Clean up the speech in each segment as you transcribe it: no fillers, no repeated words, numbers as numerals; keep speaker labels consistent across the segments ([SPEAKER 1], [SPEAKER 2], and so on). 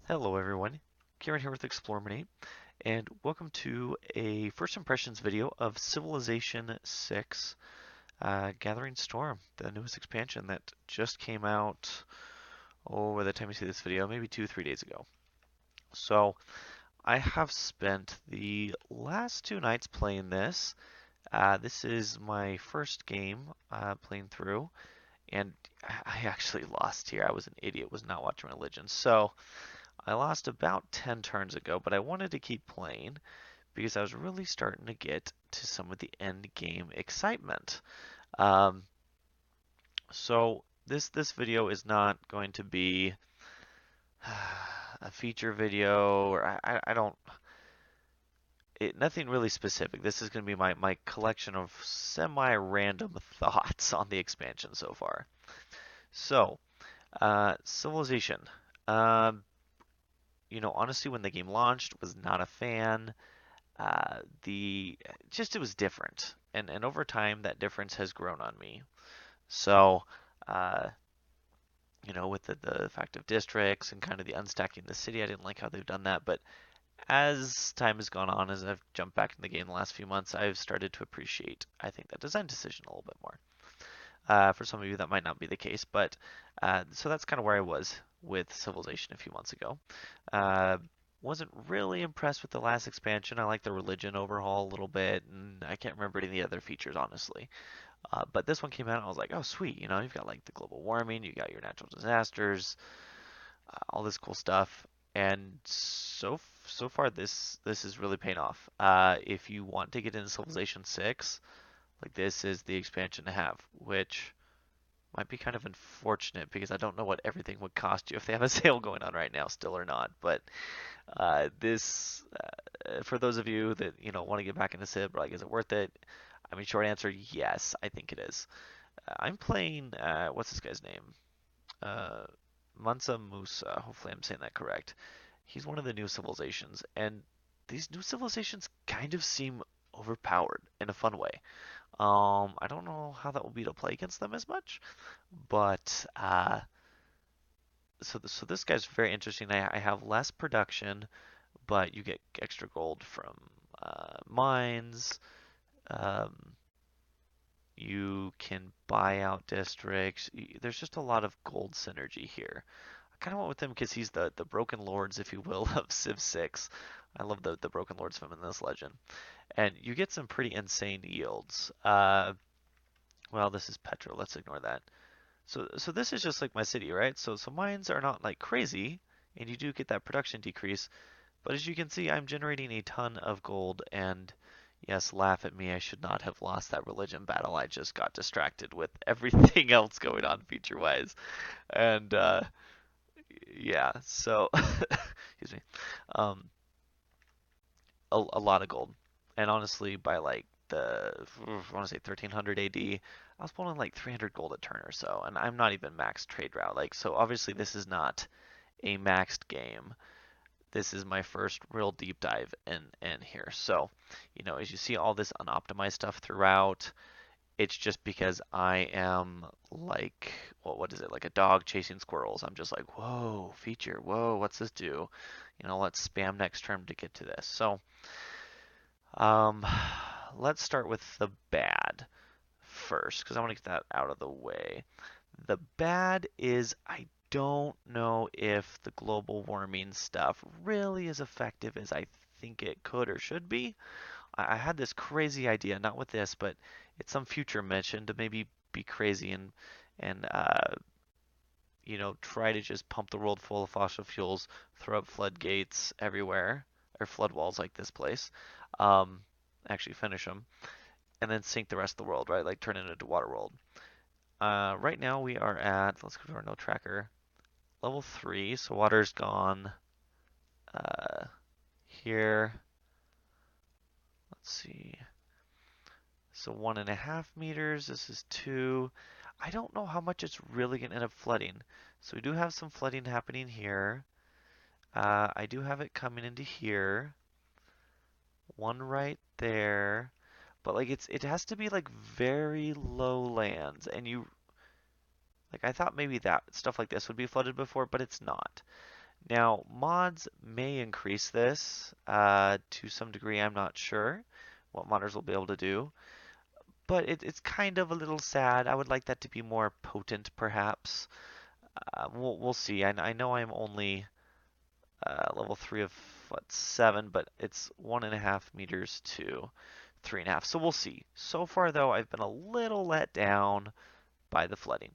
[SPEAKER 1] Hello everyone, Kieran here with Explorminate, and welcome to a first impressions video of Civilization 6 Gathering Storm, the newest expansion that just came out, by the time you see this video, maybe 2-3 days ago. So I have spent the last 2 nights playing this. This is my first game playing through, and I actually lost here. I was an idiot, was not watching Religion. So I lost about 10 turns ago, but I wanted to keep playing because I was really starting to get to some of the end game excitement. Um, so this video is not going to be a feature video, or I don't nothing really specific. This is going to be my collection of semi-random thoughts on the expansion so far. So, Civilization. Um, honestly, when the game launched, was not a fan. The just it was different, and over time that difference has grown on me. So, uh, with the fact of districts and kind of the unstacking the city, I didn't like how they've done that. But as time has gone on, as I've jumped back in the game the last few months, I've started to appreciate, I think, that design decision a little bit more. For some of you, that might not be the case, but so that's kind of where I was with Civilization a few months ago. Uh, wasn't really impressed with the last expansion. I like the religion overhaul a little bit, and I can't remember any of the other features, honestly. But this one came out, and I was like, oh, sweet. You've got like the global warming, you got your natural disasters, all this cool stuff. And so far, this is really paying off. If you want to get into Civilization 6, like this is the expansion to have, which might be kind of unfortunate because I don't know what everything would cost you if they have a sale going on right now, still or not. But this, for those of you that want to get back into Civ, like, is it worth it? I mean, short answer, yes, I think it is. I'm playing. What's this guy's name? Uh, Mansa Musa. Hopefully, I'm saying that correct. He's one of the new civilizations, and these new civilizations kind of seem overpowered in a fun way. I don't know how that will be to play against them as much, but so this guy's very interesting. I have less production, but you get extra gold from mines. Um, you can buy out districts. There's just a lot of gold synergy here. I kind of went with him because he's the Broken Lords, if you will, of Civ 6. I love the Broken Lords from in this legend. And you get some pretty insane yields. Well, this is Petra. Let's ignore that. So this is just like my city, right? So mines are not like crazy, and you do get that production decrease. But as you can see, I'm generating a ton of gold, and yes, laugh at me, I should not have lost that religion battle. I just got distracted with everything else going on feature-wise. And yeah, so excuse me. Um, a lot of gold. And honestly, by like I want to say 1300 AD, I was pulling like 300 gold a turn or so, and I'm not even maxed trade route. Like, so obviously this is not a maxed game. This is my first real deep dive in here. So, as you see all this unoptimized stuff throughout, it's just because I am like, what is it? Like a dog chasing squirrels. I'm just like, whoa, feature, whoa, what's this do? Let's spam next term to get to this. So, um, let's start with the bad first, because I want to get that out of the way. The bad is I don't know if the global warming stuff really is effective as I think it could or should be. I had this crazy idea, not with this, but it's some future mission to maybe be crazy and try to just pump the world full of fossil fuels, throw up floodgates everywhere, or flood walls like this place. Um, actually finish them, and then sink the rest of the world, right? Like turn it into water world. Right now we are at, let's go to our node tracker, level 3, so water's gone. Uh, Here, let's see. So 1.5 meters, this is 2. I don't know how much it's really going to end up flooding. So we do have some flooding happening here. I do have it coming into here. One right there. But like it has to be like very low lands, and I thought maybe that stuff like this would be flooded before, but it's not. Now, mods may increase this to some degree. I'm not sure what modders will be able to do, but it's kind of a little sad. I would like that to be more potent, perhaps. We'll see. I know I'm only level 3 of what 7, but it's 1.5 meters to 3.5. So we'll see. So far, though, I've been a little let down by the flooding.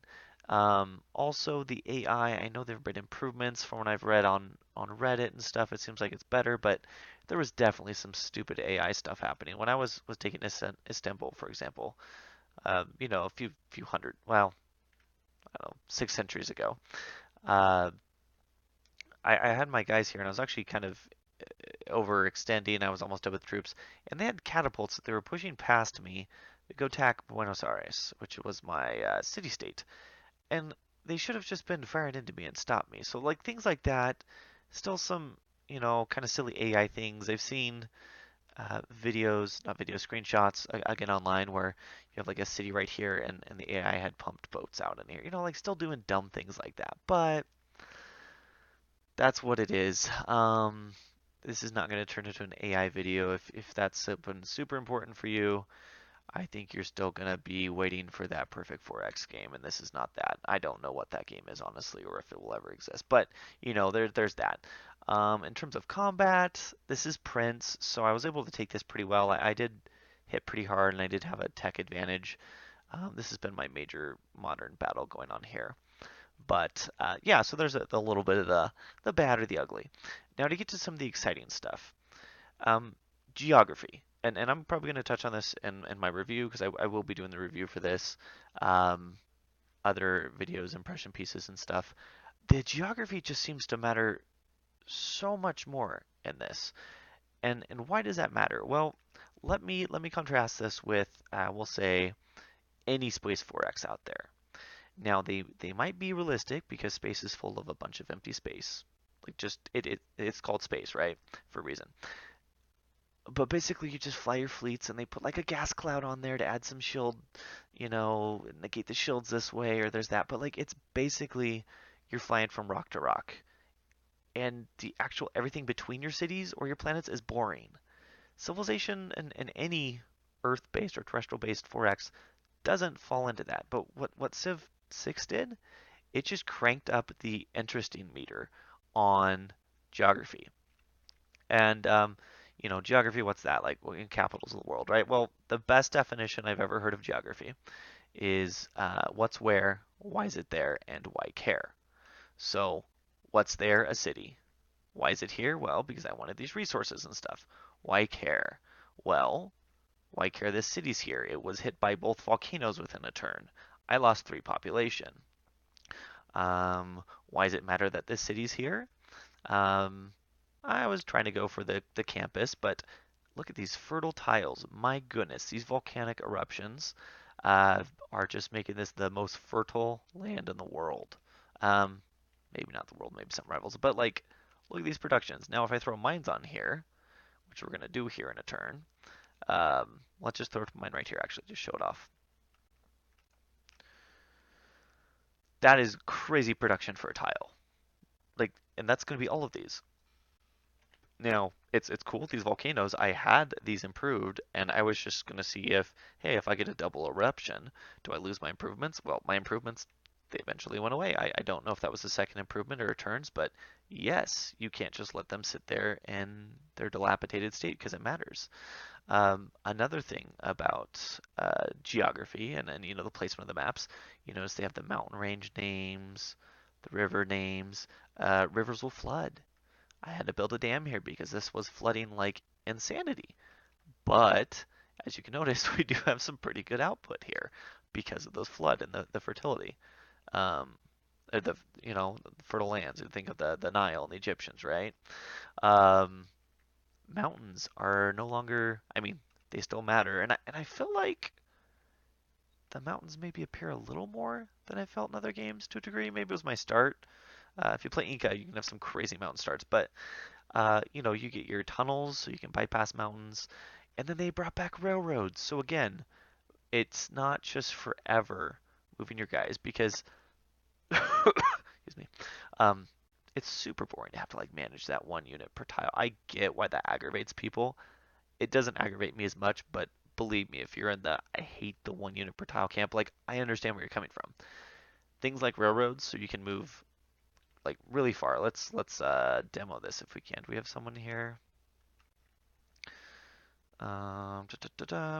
[SPEAKER 1] Also, the AI, I know there have been improvements from what I've read on Reddit and stuff. It seems like it's better, but there was definitely some stupid AI stuff happening. When I was taking Istanbul, for example, a few hundred, well, I don't know, 6 centuries ago, uh, I had my guys here, and I was actually kind of overextending. I was almost done with troops, and they had catapults that they were pushing past me to go attack Buenos Aires, which was my city-state. And they should have just been firing into me and stopped me. So like things like that, still some kind of silly AI things. I've seen videos, not videos, screenshots again online where you have like a city right here and the AI had pumped boats out in here. Like still doing dumb things like that. But that's what it is. This is not going to turn into an AI video. If that's something super important for you, I think you're still going to be waiting for that perfect 4X game, and this is not that. I don't know what that game is, honestly, or if it will ever exist. But, there's that. In terms of combat, this is Prince, so I was able to take this pretty well. I did hit pretty hard, and I did have a tech advantage. This has been my major modern battle going on here. But yeah, so there's a little bit of the bad or the ugly. Now to get to some of the exciting stuff. Um, Geography. And I'm probably going to touch on this in my review because I will be doing the review for this. Um, Other videos, impression pieces, and stuff. The geography just seems to matter so much more in this. And why does that matter? Well, let me contrast this with we'll say any Space 4X out there. Now they might be realistic because space is full of a bunch of empty space. Like just it's called space, right? For a reason. But basically you just fly your fleets and they put like a gas cloud on there to add some shield, negate the shields this way or there's that. But like it's basically you're flying from rock to rock. And the actual everything between your cities or your planets is boring. Civilization and any Earth-based or terrestrial-based 4X doesn't fall into that. But what Civ 6 did, it just cranked up the interesting meter on geography. And geography, what's that like? Well, in capitals of the world, right? Well, the best definition I've ever heard of geography is what's where, why is it there, and why care. So, what's there? A city. Why is it here? Well, because I wanted these resources and stuff. Why care? Well, why care this city's here? It was hit by both volcanoes within a turn. I lost 3 population. Why does it matter that this city's here? Um, I was trying to go for the campus, but look at these fertile tiles. My goodness, these volcanic eruptions are just making this the most fertile land in the world. Um, Maybe not the world, maybe some rivals, but like, look at these productions. Now, if I throw mines on here, which we're going to do here in a turn, let's just throw mine right here, actually, just show it off. That is crazy production for a tile. Like, and that's going to be all of these. Now, it's cool with these volcanoes. I had these improved, and I was just going to see if, hey, if I get a double eruption, do I lose my improvements? Well, my improvements, they eventually went away. I don't know if that was the second improvement or returns, but yes, you can't just let them sit there in their dilapidated state because it matters. Another thing about geography and the placement of the maps, you notice they have the mountain range names, the river names. Rivers will flood. I had to build a dam here because this was flooding like insanity. But as you can notice, we do have some pretty good output here because of those flood and the fertility. Um, the fertile lands. You think of the Nile and the Egyptians, right? Um, Mountains are no longer. I mean, they still matter, and I feel like the mountains maybe appear a little more than I felt in other games to a degree. Maybe it was my start. If you play Inca, you can have some crazy mountain starts, but you get your tunnels so you can bypass mountains. And then they brought back railroads. So again, it's not just forever moving your guys because, excuse me, um, it's super boring to have to like manage that one unit per tile. I get why that aggravates people. It doesn't aggravate me as much, but believe me, if you're in the I hate the one unit per tile camp, like I understand where you're coming from. Things like railroads, so you can move like really far. Let's demo this if we can. Do we have someone here?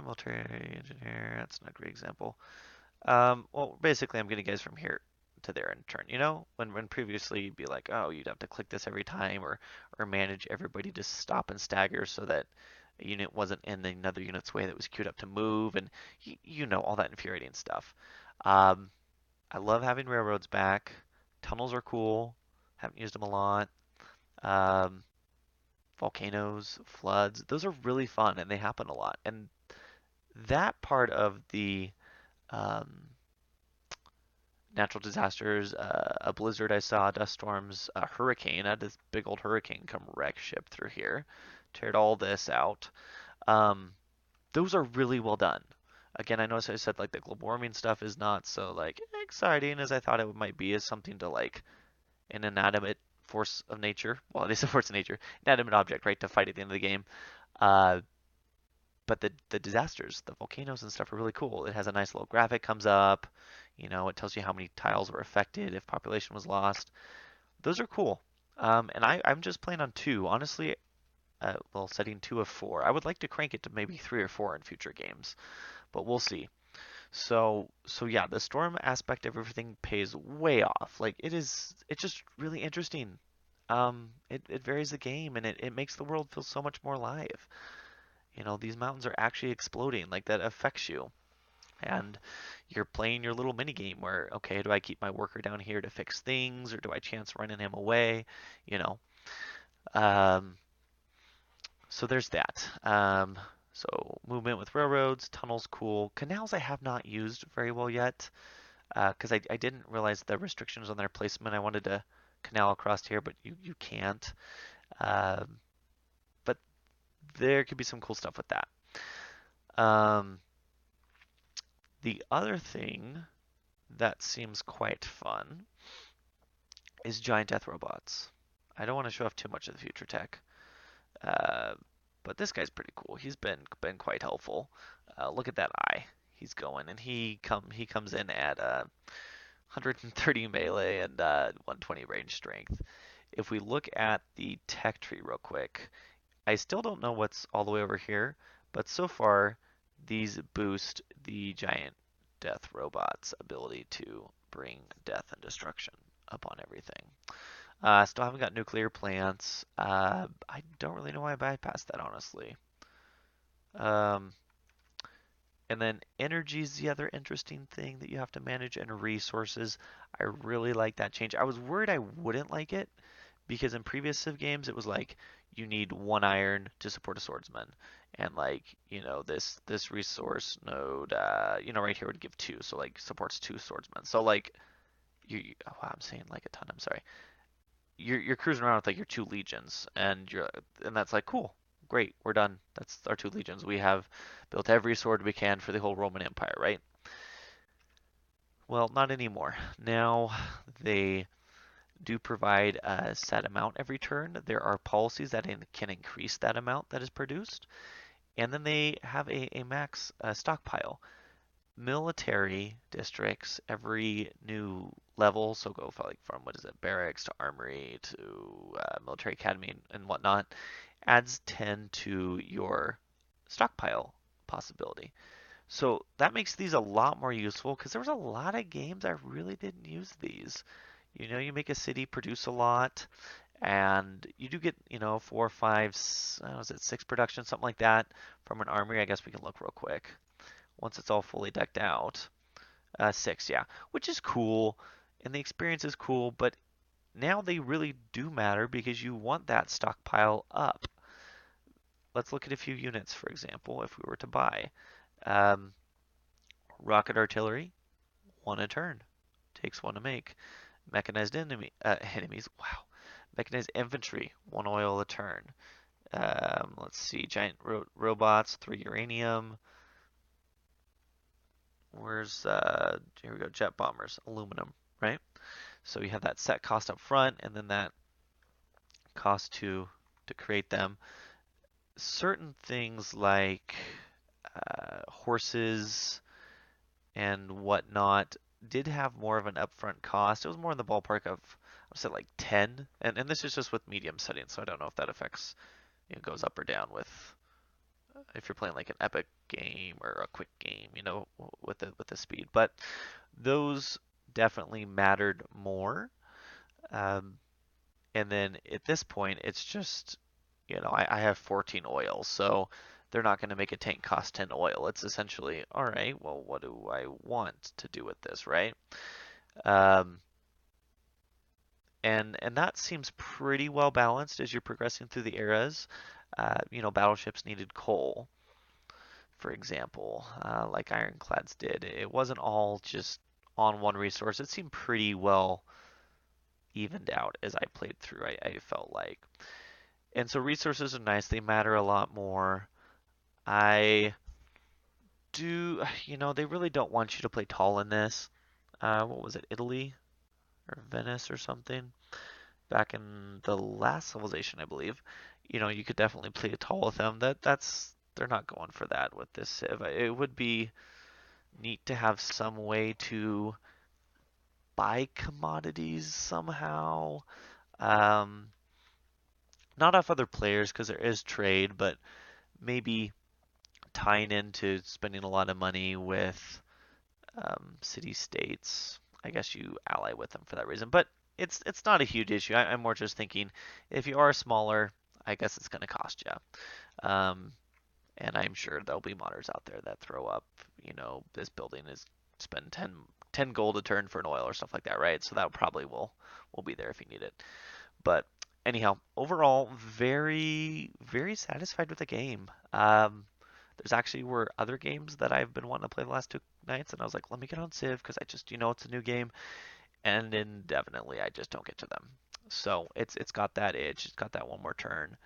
[SPEAKER 1] Military engineer. That's not a great example. Well, basically, I'm getting guys from here to there in turn. You know, when previously you'd be like, oh, you'd have to click this every time, or manage everybody to stop and stagger so that a unit wasn't in another unit's way that was queued up to move, and you know all that infuriating stuff. Um, I love having railroads back. Tunnels are cool. Haven't used them a lot. Um, Volcanoes, floods, those are really fun and they happen a lot. And that part of the um, natural disasters, a blizzard I saw, dust storms, a hurricane. I had this big old hurricane come wreck ship through here, teared all this out. Um, those are really well done. Again, I know as I said like the global warming stuff is not so like exciting as I thought it might be as something to like an inanimate force of nature. Well, it is a force of nature, inanimate object, right, to fight at the end of the game. Uh, but the disasters, the volcanoes and stuff are really cool. It has a nice little graphic comes up. You know, it tells you how many tiles were affected, if population was lost. Those are cool. And I'm just playing on two. Honestly, well, setting two of four. I would like to crank it to maybe three or four in future games, but we'll see. So yeah, the storm aspect of everything pays way off. Like it's just really interesting. It varies the game and it makes the world feel so much more alive. You know, these mountains are actually exploding, like that affects you. And you're playing your little mini game where, okay, do I keep my worker down here to fix things or do I chance running him away? You know. Um, so there's that. So movement with railroads, tunnels, cool. Canals I have not used very well yet because I didn't realize the restrictions on their placement. I wanted to canal across here, but you can't. Um, but there could be some cool stuff with that. Um, the other thing that seems quite fun is giant death robots. I don't want to show off too much of the future tech, uh, but this guy's pretty cool. He's been quite helpful. Look at that eye. He's going, and he comes in at 130 melee and 120 range strength. If we look at the tech tree real quick, I still don't know what's all the way over here, but so far these boost the giant death robot's ability to bring death and destruction upon everything. Still haven't got nuclear plants. I don't really know why I bypassed that, honestly. Um, and then energy is the other interesting thing that you have to manage, and resources. I really like that change. I was worried I wouldn't like it because in previous Civ games it was like you need one iron to support a swordsman, and like this resource node, right here would give two, so like supports two swordsmen. So like oh, wow, I'm saying like a ton. I'm sorry. You're cruising around with like your two legions, and that's like cool, great, we're done. That's our two legions. We have built every sword we can for the whole Roman Empire, right? Well, not anymore. Now they do provide a set amount every turn. There are policies that can increase that amount that is produced, and then they have a max stockpile. Military districts every new level, so go for like from what is it, barracks to armory to military academy and whatnot, adds 10 to your stockpile possibility. So that makes these a lot more useful because there was a lot of games I really didn't use these. You know, you make a city produce a lot, and you do get, four, five, was it six production, something like that from an armory. I guess we can look real quick once it's all fully decked out. Six, yeah, which is cool, and the experience is cool, but now they really do matter because you want that stockpile up. Let's look at a few units, for example, if we were to buy. Um, Rocket artillery, one a turn. Takes one to make. Mechanized enemies, wow. Mechanized infantry, one oil a turn. Let's see, giant robots, three uranium. Here we go, jet bombers, aluminum, right? So you have that set cost up front, and then that cost to create them. Certain things like horses and whatnot did have more of an upfront cost. It was more in the ballpark of, I would say like 10, and this is just with medium settings, so I don't know if that affects, goes up or down with if you're playing like an epic game or a quick game, with the speed. But those definitely mattered more. Um, and then at this point, it's just, I have 14 oil, so they're not going to make a tank cost 10 oil. It's essentially, all right, well, what do I want to do with this, right? Um, and that seems pretty well balanced as you're progressing through the eras. Battleships needed coal, for example, like Ironclads did. It wasn't all just on one resource. It seemed pretty well evened out as I played through, I felt like. And so resources are nice. They matter a lot more. I do, they really don't want you to play tall in this. What was it, Italy or Venice or something? Back in the last civilization, I believe. You could definitely play tall with them. They're not going for that with this Civ. It would be neat to have some way to buy commodities somehow. Um, Not off other players because there is trade, but maybe tying into spending a lot of money with city states. I guess you ally with them for that reason, but it's not a huge issue. I'm more just thinking if you are smaller, I guess it's going to cost you. And I'm sure there'll be modders out there that throw up, this building is spend 10 gold a turn for an oil or stuff like that, right? So that probably will be there if you need it. But anyhow, overall, very, very satisfied with the game. There's actually were other games that I've been wanting to play the last 2 nights, and I was like, let me get on Civ because I just, it's a new game, and indefinitely I just don't get to them. So it's got that itch, it's got that one more turn.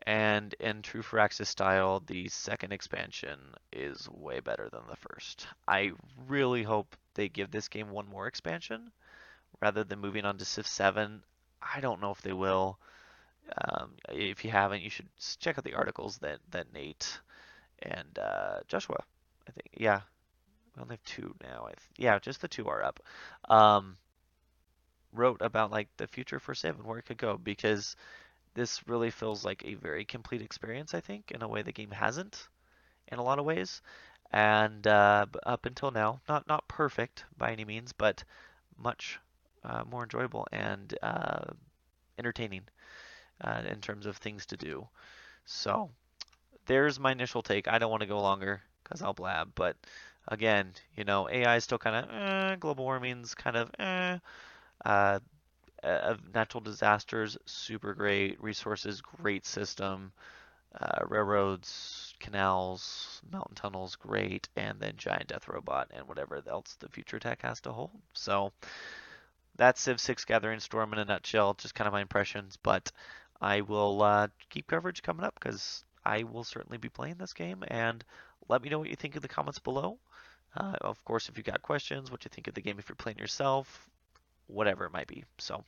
[SPEAKER 1] And in true Firaxis style, the second expansion is way better than the first. I really hope they give this game one more expansion rather than moving on to Civ 7. I don't know if they will. If you haven't, you should check out the articles that Nate and Joshua, I think, yeah, we only have two now. Yeah, just the two are up. Um, Wrote about like the future for Civ and where it could go because this really feels like a very complete experience. I think in a way the game hasn't in a lot of ways, and up until now, not perfect by any means, but much more enjoyable and entertaining in terms of things to do. So there's my initial take. I don't want to go longer because I'll blab, but again, AI is still kind of global warming's kind of uh, natural disasters, super great. Resources, great system. Railroads, canals, mountain tunnels, great. And then giant death robot and whatever else the future tech has to hold. So that's Civ 6 Gathering Storm in a nutshell, just kind of my impressions. But I will keep coverage coming up because I will certainly be playing this game. And let me know what you think in the comments below. Of course, if you got questions, what you think of the game if you're playing yourself, whatever it might be. So,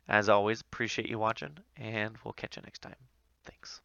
[SPEAKER 1] as always, appreciate you watching, and we'll catch you next time. Thanks.